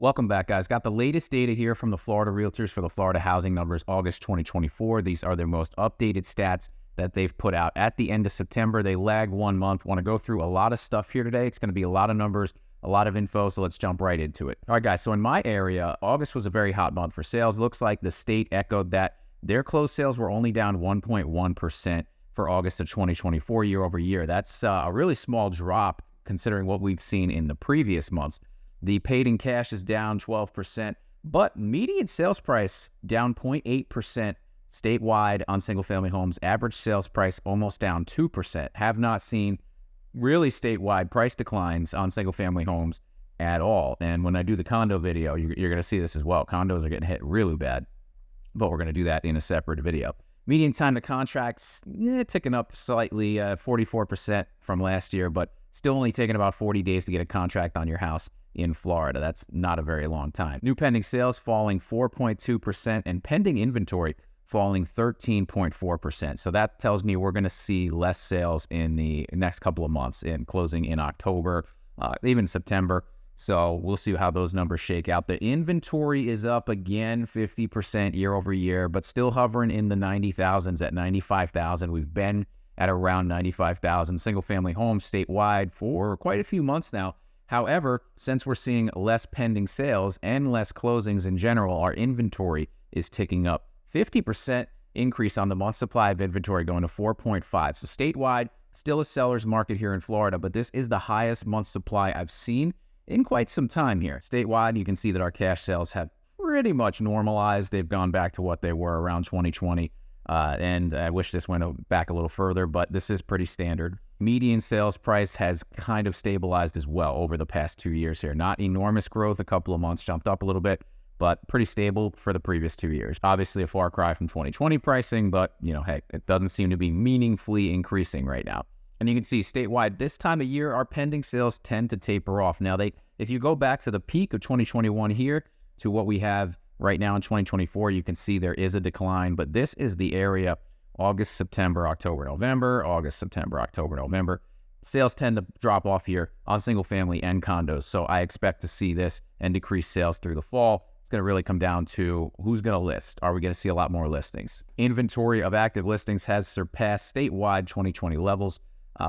Welcome back, guys. Got the latest data here from the Florida Realtors for the Florida housing numbers, August 2024. These are their most updated stats that they've put out at the end of September. They lag 1 month. Want to go through a lot of stuff here today. It's going to be a lot of numbers, a lot of info, so let's jump right into it. All right, guys, so in my area, August was a very hot month for sales. Looks like the state echoed that. Their closed sales were only down 1.1% for August of 2024 year over year. That's a really small drop considering what we've seen in the previous months. The paid in cash is down 12%, but median sales price down 0.8% statewide on single-family homes. Average sales price almost down 2%. Have not seen really statewide price declines on single-family homes at all. And when I do the condo video, you're going to see this as well. Condos are getting hit really bad, but we're going to do that in a separate video. Median time to contracts, ticking up slightly, 44% from last year, but still only taking about 40 days to get a contract on your house in Florida. That's not a very long time. New pending sales falling 4.2% and pending inventory falling 13.4%. So that tells me we're going to see less sales in the next couple of months, in closing in October, even September. So we'll see how those numbers shake out. The inventory is up again 50% year over year, but still hovering in the 90,000s at 95,000. We've been at around 95,000 single family homes statewide for quite a few months now. However, since we're seeing less pending sales and less closings in general, our inventory is ticking up. 50% increase on the month supply of inventory going to 4.5. So statewide, still a seller's market here in Florida, but this is the highest month supply I've seen in quite some time here. Statewide, you can see that our cash sales have pretty much normalized. They've gone back to what they were around 2020. And I wish this went back a little further, but this is pretty standard. Median sales price has kind of stabilized as well over the past 2 years here. Not enormous growth, a couple of months jumped up a little bit, but pretty stable for the previous 2 years. Obviously a far cry from 2020 pricing, but hey, it doesn't seem to be meaningfully increasing right now. And you can see statewide, this time of year, our pending sales tend to taper off. Now, if you go back to the peak of 2021 here to what we have right now in 2024, you can see there is a decline, but this is the area August, September, October, November, August, September, October, November. Sales tend to drop off here on single family and condos. So I expect to see this and decrease sales through the fall. It's going to really come down to who's going to list. Are we going to see a lot more listings? Inventory of active listings has surpassed statewide 2020 levels.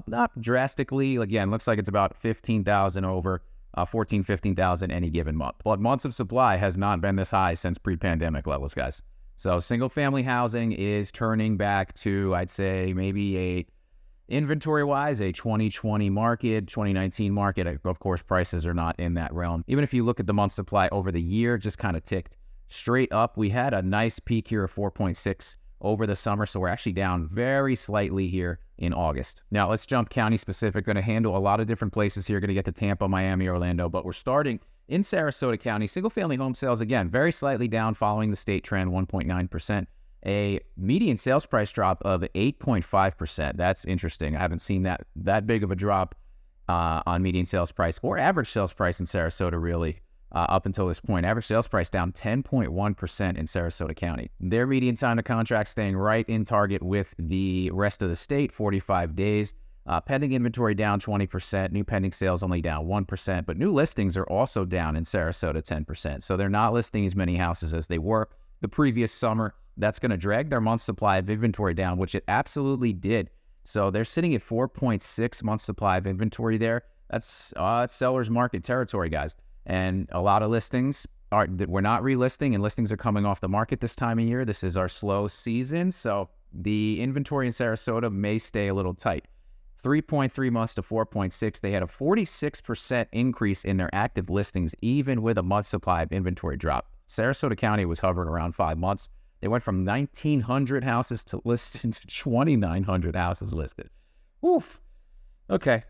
Not drastically. Again, looks like it's about 15,000 over 14, 15,000 any given month. But months of supply has not been this high since pre-pandemic levels, guys. So single-family housing is turning back to, I'd say, maybe inventory-wise, a 2020 market, 2019 market. Of course, prices are not in that realm. Even if you look at the month supply over the year, just kind of ticked straight up. We had a nice peak here of 4.6 over the summer, so we're actually down very slightly here in August. Now, let's jump county-specific. Going to handle a lot of different places here. Going to get to Tampa, Miami, Orlando, but we're starting in Sarasota County. Single-family home sales, again, very slightly down following the state trend, 1.9%. A median sales price drop of 8.5%. That's interesting. I haven't seen that big of a drop on median sales price or average sales price in Sarasota, really, up until this point. Average sales price down 10.1% in Sarasota County. Their median time to contract staying right in target with the rest of the state, 45 days. Pending inventory down 20%, new pending sales only down 1%, but new listings are also down in Sarasota 10%. So they're not listing as many houses as they were the previous summer. That's going to drag their month supply of inventory down, which it absolutely did. So they're sitting at 4.6 months supply of inventory there. That's seller's market territory, guys. And a lot of listings we're not relisting, and listings are coming off the market this time of year. This is our slow season, so the inventory in Sarasota may stay a little tight. 3.3 months to 4.6. They had a 46% increase in their active listings, even with a month supply of inventory drop. Sarasota County was hovering around 5 months. They went from 1,900 houses to listed to 2,900 houses listed. Oof. Okay.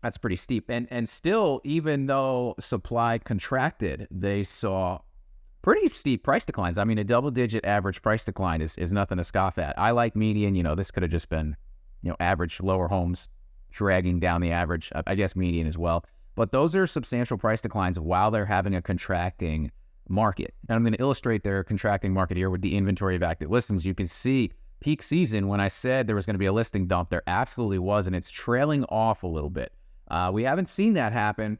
That's pretty steep. And still, even though supply contracted, they saw pretty steep price declines. I mean, a double-digit average price decline is nothing to scoff at. I like median. This could have just been average lower homes dragging down the average, I guess median as well. But those are substantial price declines while they're having a contracting market. And I'm going to illustrate their contracting market here with the inventory of active listings. You can see peak season, when I said there was going to be a listing dump, there absolutely was, and it's trailing off a little bit. We haven't seen that happen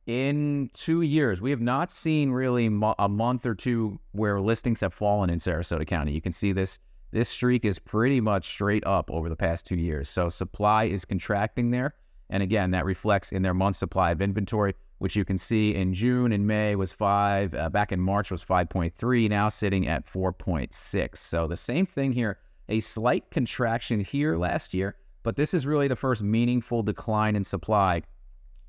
In 2 years, we have not seen really a month or two where listings have fallen in Sarasota County. You can see this streak is pretty much straight up over the past 2 years. So supply is contracting there. And again, that reflects in their month supply of inventory, which you can see in June and May was 5, back in March was 5.3, now sitting at 4.6. So the same thing here, a slight contraction here last year, but this is really the first meaningful decline in supply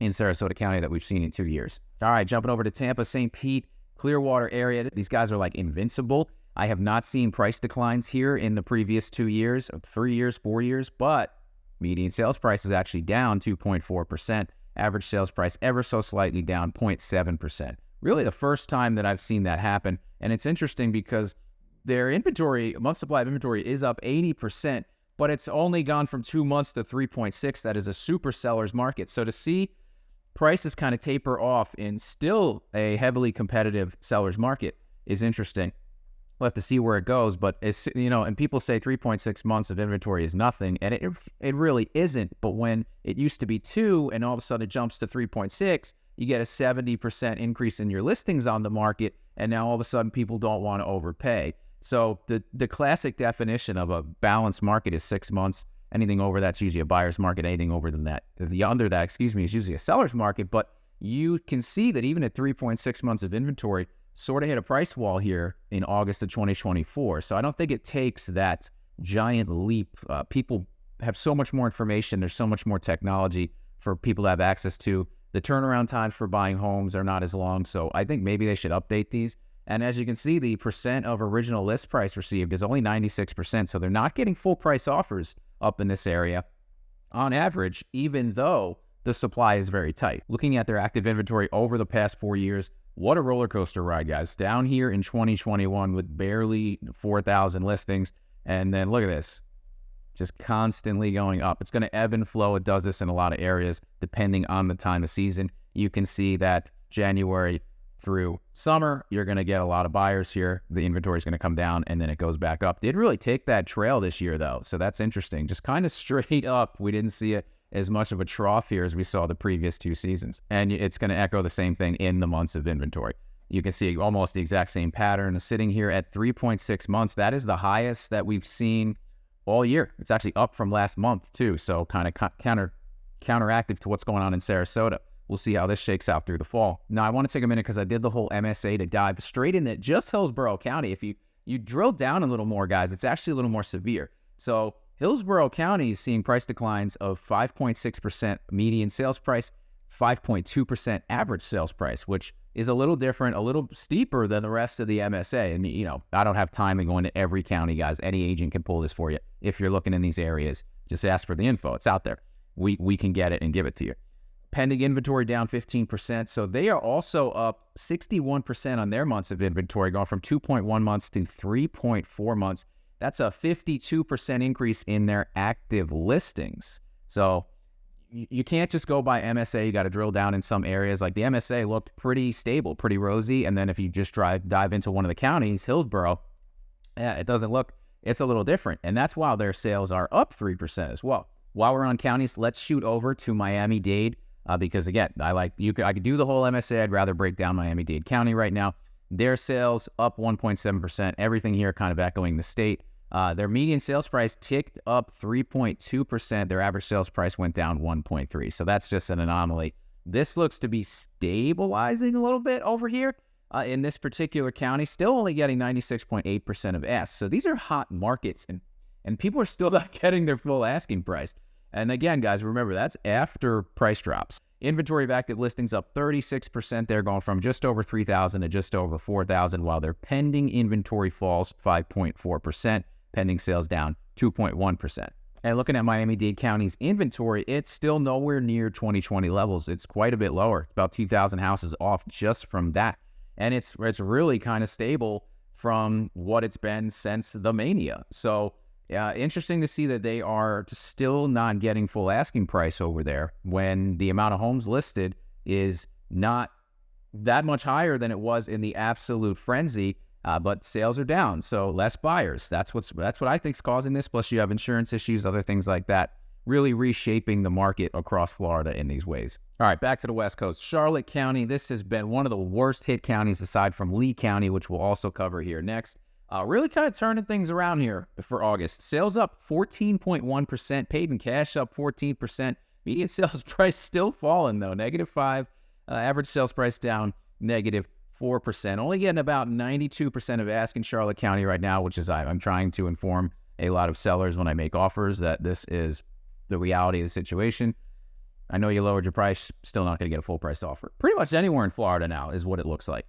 in Sarasota County that we've seen in 2 years. All right, jumping over to Tampa, St. Pete, Clearwater area. These guys are like invincible. I have not seen price declines here in the previous 2 years, 3 years, 4 years, but median sales price is actually down 2.4%. Average sales price ever so slightly down 0.7%. Really the first time that I've seen that happen. And it's interesting because their inventory, month supply of inventory is up 80%, but it's only gone from 2 months to 3.6. That is a super seller's market. So to see prices kind of taper off in still a heavily competitive seller's market is interesting. We'll have to see where it goes, but it's, and people say 3.6 months of inventory is nothing, and it really isn't. But when it used to be 2 and all of a sudden it jumps to 3.6, you get a 70% increase in your listings on the market, and now all of a sudden people don't want to overpay. So the classic definition of a balanced market is 6 months. Anything over that's usually a buyer's market. Anything over than that, under that, is usually a seller's market. But you can see that even at 3.6 months of inventory, sort of hit a price wall here in August of 2024. So I don't think it takes that giant leap. People have so much more information. There's so much more technology for people to have access to. The turnaround times for buying homes are not as long. So I think maybe they should update these. And as you can see, the percent of original list price received is only 96%. So they're not getting full price offers up in this area on average, even though the supply is very tight. Looking at their active inventory over the past 4 years, what a roller coaster ride, guys. Down here in 2021 with barely 4,000 listings. And then look at this, just constantly going up. It's going to ebb and flow. It does this in a lot of areas, depending on the time of season. You can see that January through summer, you're going to get a lot of buyers here. The inventory is going to come down and then it goes back up. Did really take that trail this year, though. So that's interesting. Just kind of straight up. We didn't see it as much of a trough here as we saw the previous 2 seasons. And it's going to echo the same thing in the months of inventory. You can see almost the exact same pattern sitting here at 3.6 months. That is the highest that we've seen all year. It's actually up from last month too. So kind of counteractive to what's going on in Sarasota. We'll see how this shakes out through the fall. Now, I want to take a minute because I did the whole MSA to dive straight into just Hillsborough County. If you drill down a little more, guys, it's actually a little more severe. So Hillsborough County is seeing price declines of 5.6% median sales price, 5.2% average sales price, which is a little different, a little steeper than the rest of the MSA. And, I don't have time to go into every county, guys. Any agent can pull this for you. If you're looking in these areas, just ask for the info. It's out there. We can get it and give it to you. Pending inventory down 15%. So they are also up 61% on their months of inventory, going from 2.1 months to 3.4 months. That's a 52% increase in their active listings. So you can't just go by MSA. You got to drill down in some areas. Like the MSA looked pretty stable, pretty rosy. And then if you just dive into one of the counties, Hillsborough, it doesn't look, it's a little different. And that's why their sales are up 3% as well. While we're on counties, let's shoot over to Miami-Dade. Because again, I could do the whole MSA. I'd rather break down Miami-Dade County right now. Their sales up 1.7%. Everything here kind of echoing the state. Their median sales price ticked up 3.2%. Their average sales price went down 1.3%. So that's just an anomaly. This looks to be stabilizing a little bit over here in this particular county. Still only getting 96.8% of S. So these are hot markets, and people are still not getting their full asking price. And again, guys, remember, that's after price drops. Inventory of active listings up 36%. They're going from just over 3,000 to just over 4,000, while their pending inventory falls 5.4%. Pending sales down 2.1%. And looking at Miami-Dade County's inventory, it's still nowhere near 2020 levels. It's quite a bit lower. It's about 2,000 houses off just from that. And it's really kind of stable from what it's been since the mania. So interesting to see that they are still not getting full asking price over there when the amount of homes listed is not that much higher than it was in the absolute frenzy, but sales are down, so less buyers. That's what I think is causing this. Plus, you have insurance issues, other things like that. really reshaping the market across Florida in these ways. All right, back to the West Coast. Charlotte County, this has been one of the worst hit counties aside from Lee County, which we'll also cover here next. Really kind of turning things around here for August. Sales up 14.1%, paid in cash up 14%. Median sales price still falling, though, -5. Average sales price down -4%. Only getting about 92% of ask in Charlotte County right now, which is I'm trying to inform a lot of sellers when I make offers that this is the reality of the situation. I know you lowered your price, still not going to get a full price offer. Pretty much anywhere in Florida now is what it looks like.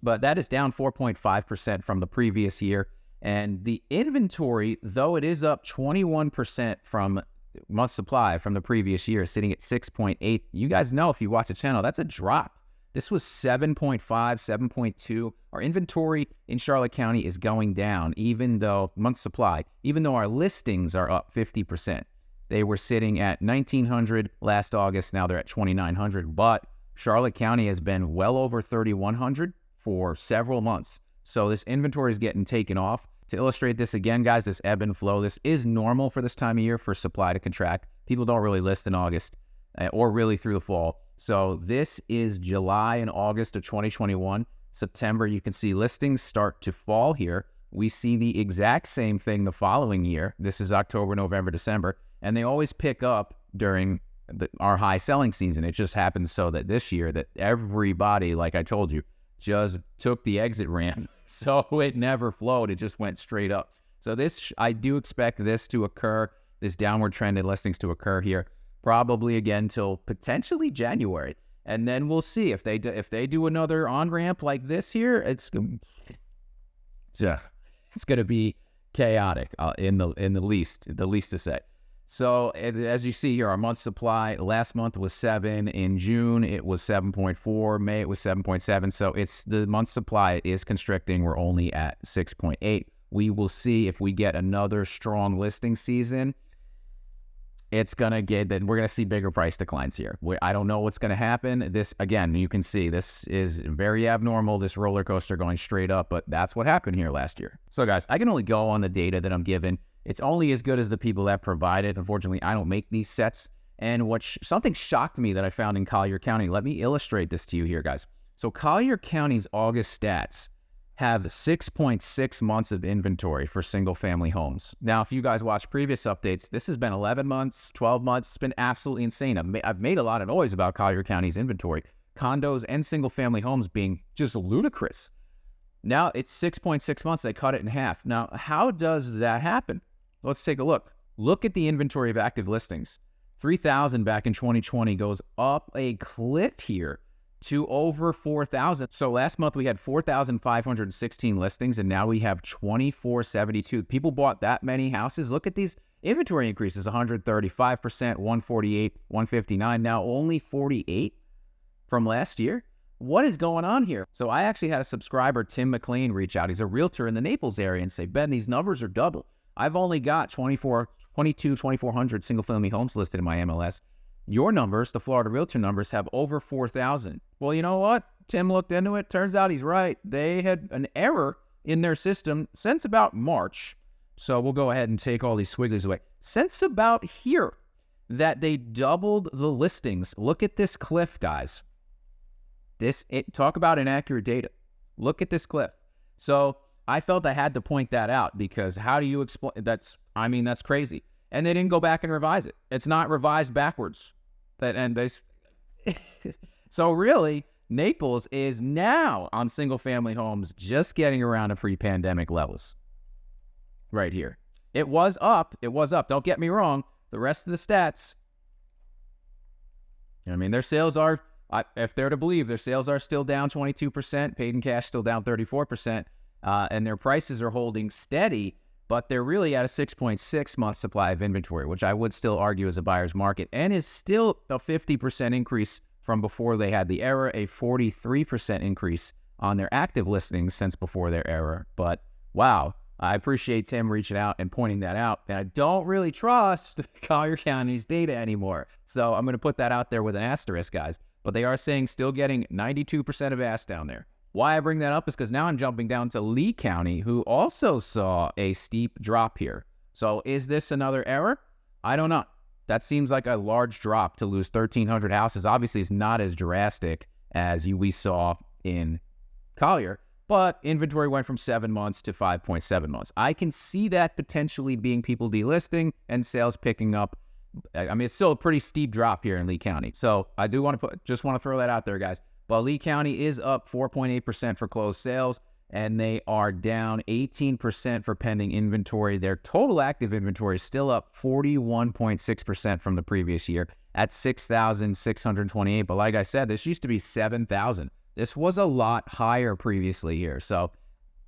But that is down 4.5% from the previous year. And the inventory, though it is up 21% from month supply from the previous year, sitting at 6.8. You guys know if you watch the channel, that's a drop. This was 7.5, 7.2. Our inventory in Charlotte County is going down, even though month supply, even though our listings are up 50%. They were sitting at 1,900 last August. Now they're at 2,900. But Charlotte County has been well over 3,100 for several months. So this inventory is getting taken off. To illustrate this again, guys, this ebb and flow, this is normal for this time of year for supply to contract. People don't really list in August or really through the fall. So this is July and August of 2021. September, you can see listings start to fall here. We see the exact same thing the following year. This is October, November, December. And they always pick up during our high selling season. It just happens so that this year that everybody, like I told you, just took the exit ramp. So it never flowed. It just went straight up. So this, I do expect this to occur, this downward trend in listings to occur here, probably again till potentially January. And then we'll see if they do another on-ramp like this here, it's going to be chaotic in the least to say. So as you see here, our month supply last month was 7. In June, it was 7.4. May, it was 7.7. So it's the month supply is constricting. We're only at 6.8. We will see if we get another strong listing season. It's going to get that we're going to see bigger price declines here. I don't know what's going to happen. This, again, you can see this is very abnormal, this roller coaster going straight up, but that's what happened here last year. So guys, I can only go on the data that I'm given. It's only as good as the people that provide it. Unfortunately, I don't make these sets. And something shocked me that I found in Collier County. Let me illustrate this to you here, guys. So Collier County's August stats have 6.6 months of inventory for single-family homes. Now, if you guys watch previous updates, this has been 11 months, 12 months. It's been absolutely insane. I've made a lot of noise about Collier County's inventory. Condos and single-family homes being just ludicrous. Now, it's 6.6 months. They cut it in half. Now, how does that happen? Let's take a look. Look at the inventory of active listings. 3,000 back in 2020 goes up a cliff here to over 4,000. So last month we had 4,516 listings, and now we have 2,472. People bought that many houses. Look at these inventory increases: 135%, 148, 159. Now only 48 from last year. What is going on here? So I actually had a subscriber, Tim McLean, reach out. He's a realtor in the Naples area and say, Ben, these numbers are double. I've only got 2,400 single-family homes listed in my MLS. Your numbers, the Florida Realtor numbers, have over 4,000. Well, you know what? Tim looked into it. Turns out he's right. They had an error in their system since about March. So we'll go ahead and take all these swigglies away. Since about here, that they doubled the listings. Look at this cliff, guys. Talk about inaccurate data. Look at this cliff. So I felt I had to point that out, because how do you explain that's crazy. And they didn't go back and revise it. It's not revised backwards. So really, Naples is now on single-family homes just getting around to pre-pandemic levels. Right here. It was up. Don't get me wrong. The rest of the stats, their sales are, if they're to believe, their sales are still down 22%, paid in cash still down 34%, and their prices are holding steady, but they're really at a 6.6 month supply of inventory, which I would still argue is a buyer's market, and is still a 50% increase from before they had the error, a 43% increase on their active listings since before their error. But wow, I appreciate Tim reaching out and pointing that out, and I don't really trust Collier County's data anymore. So I'm going to put that out there with an asterisk, guys. But they are saying still getting 92% of ask down there. Why I bring that up is because now I'm jumping down to Lee County, who also saw a steep drop here. So is this another error? I don't know. that seems like a large drop to lose 1,300 houses. Obviously, it's not as drastic as we saw in Collier, but inventory went from 7 months to 5.7 months. I can see that potentially being people delisting and sales picking up. I mean, it's still a pretty steep drop here in Lee County. So I do want to just want to throw that out there, guys. But Lee County is up 4.8% for closed sales, and they are down 18% for pending inventory. Their total active inventory is still up 41.6% from the previous year at 6,628. But like I said, this used to be 7,000. This was a lot higher previously here. So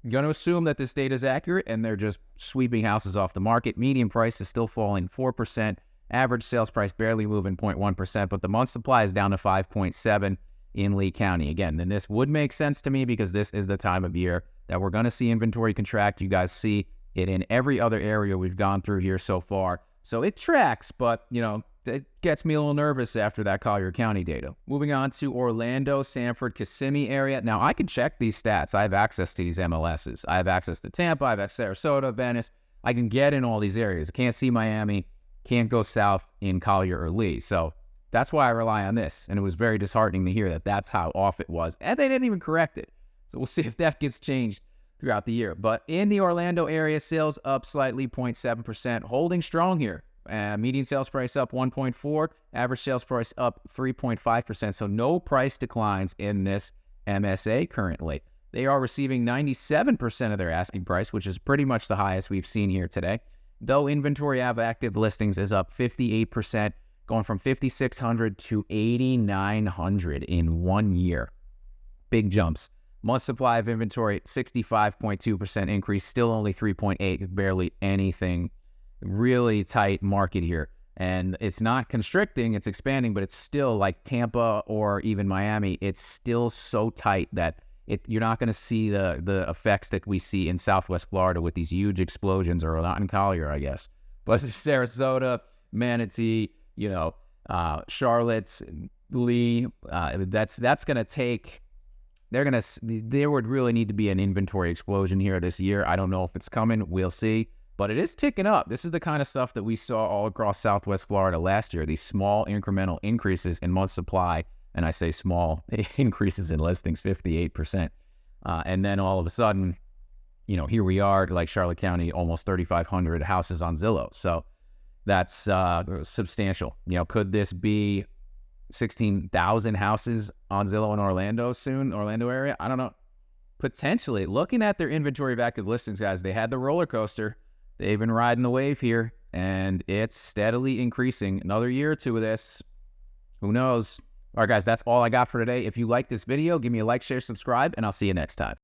I'm going to assume that this data is accurate and they're just sweeping houses off the market. Median price is still falling 4%. Average sales price barely moving 0.1%, but the month supply is down to 5.7 in Lee County. Again, then this would make sense to me because this is the time of year that we're going to see inventory contract. You guys see it in every other area we've gone through here so far. So it tracks, but, you know, it gets me a little nervous after that Collier County data. Moving on to Orlando, Sanford, Kissimmee area. Now, I can check these stats. I have access to these MLSs. I have access to Tampa. I have access to Sarasota, Venice. I can get in all these areas. I can't see Miami. Can't go south in Collier or Lee. So that's why I rely on this. And it was very disheartening to hear that that's how off it was. And they didn't even correct it. So we'll see if that gets changed throughout the year. But in the Orlando area, sales up slightly, 0.7%, holding strong here. Median sales price up 1.4%, average sales price up 3.5%. So no price declines in this MSA currently. They are receiving 97% of their asking price, which is pretty much the highest we've seen here today. Though inventory of active listings is up 58%, going from 5,600 to 8,900 in 1 year. Big jumps. Month supply of inventory, 65.2% increase, still only 3.8, barely anything. Really tight market here. And it's not constricting, it's expanding, but it's still like Tampa or even Miami. It's still so tight that you're not going to see the effects that we see in Southwest Florida with these huge explosions, or not in Collier, I guess. But Sarasota, Manatee, you know, Charlotte, Lee, that's going to take. There would really need to be an inventory explosion here this year. I don't know if it's coming. We'll see. But it is ticking up. This is the kind of stuff that we saw all across Southwest Florida last year, these small incremental increases in month supply. And I say small increases in listings, 58%. And then all of a sudden, you know, here we are, like Charlotte County, almost 3,500 houses on Zillow. So that's substantial. You know, could this be 16,000 houses on Zillow in Orlando soon, Orlando area? I don't know. Potentially. Looking at their inventory of active listings, guys, they had the roller coaster. They've been riding the wave here, and it's steadily increasing. Another year or two of this, who knows? All right, guys, that's all I got for today. If you like this video, give me a like, share, subscribe, and I'll see you next time.